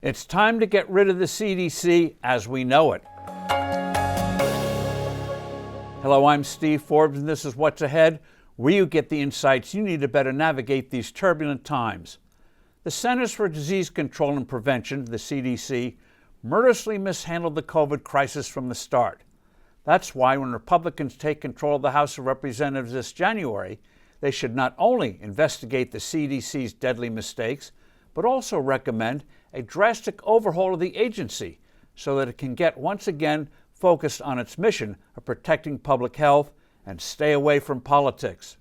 It's time to get rid of the CDC as we know it. Hello, I'm Steve Forbes, and this is What's Ahead, where you get the insights you need to better navigate these turbulent times. The Centers for Disease Control and Prevention, the CDC, murderously mishandled the COVID crisis from the start. That's why when Republicans take control of the House of Representatives this January, they should not only investigate the CDC's deadly mistakes, but also recommend a drastic overhaul of the agency so that it can get once again focused on its mission of protecting public health and stay away from politics.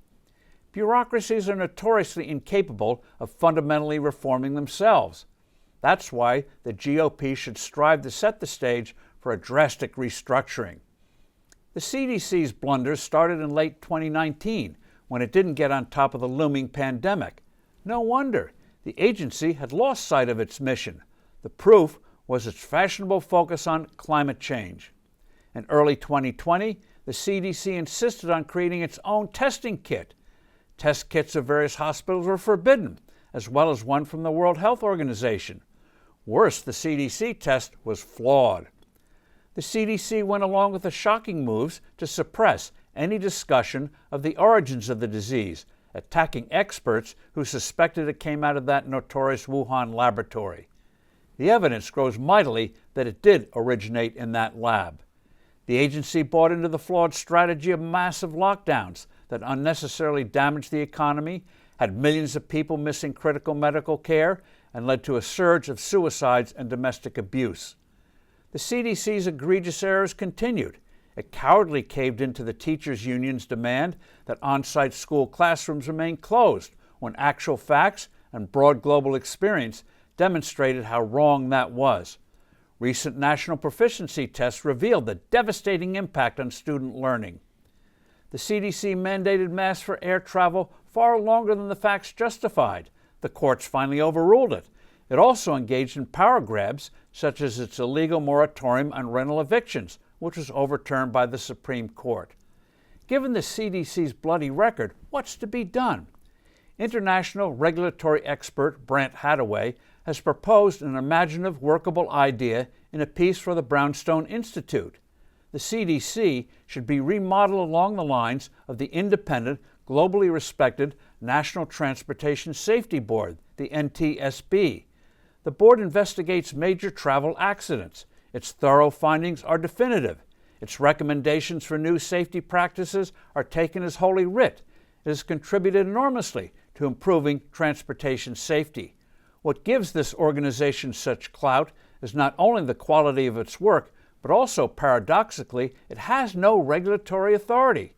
Bureaucracies are notoriously incapable of fundamentally reforming themselves. That's why the GOP should strive to set the stage for a drastic restructuring. The CDC's blunders started in late 2019 when it didn't get on top of the looming pandemic. No wonder. The agency had lost sight of its mission. The proof was its fashionable focus on climate change. In early 2020, the CDC insisted on creating its own testing kit. Test kits of various hospitals were forbidden, as well as one from the World Health Organization. Worse, the CDC test was flawed. The CDC went along with the shocking moves to suppress any discussion of the origins of the disease, attacking experts who suspected it came out of that notorious Wuhan laboratory. The evidence grows mightily that it did originate in that lab. The agency bought into the flawed strategy of massive lockdowns that unnecessarily damaged the economy, had millions of people missing critical medical care, and led to a surge of suicides and domestic abuse. The CDC's egregious errors continued. It cowardly caved into the teachers' union's demand that on-site school classrooms remain closed when actual facts and broad global experience demonstrated how wrong that was. Recent national proficiency tests revealed the devastating impact on student learning. The CDC mandated masks for air travel far longer than the facts justified. The courts finally overruled it. It also engaged in power grabs, such as its illegal moratorium on rental evictions, which was overturned by the Supreme Court. Given the CDC's bloody record, what's to be done? International regulatory expert Brant Hattaway has proposed an imaginative, workable idea in a piece for the Brownstone Institute. The CDC should be remodeled along the lines of the independent, globally respected National Transportation Safety Board, the NTSB. The board investigates major travel accidents. Its thorough findings are definitive. Its recommendations for new safety practices are taken as holy writ. It has contributed enormously to improving transportation safety. What gives this organization such clout is not only the quality of its work, but also, paradoxically, it has no regulatory authority.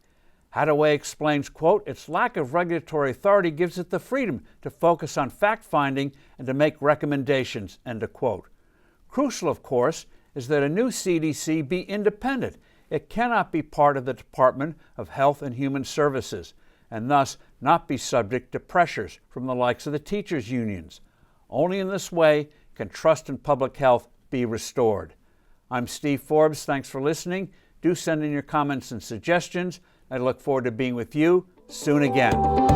Hattaway explains, quote, its lack of regulatory authority gives it the freedom to focus on fact-finding and to make recommendations, end of quote. Crucial, of course, is that a new CDC be independent. It cannot be part of the Department of Health and Human Services, and thus not be subject to pressures from the likes of the teachers' unions. Only in this way can trust in public health be restored. I'm Steve Forbes. Thanks for listening. Do send in your comments and suggestions. I look forward to being with you soon again.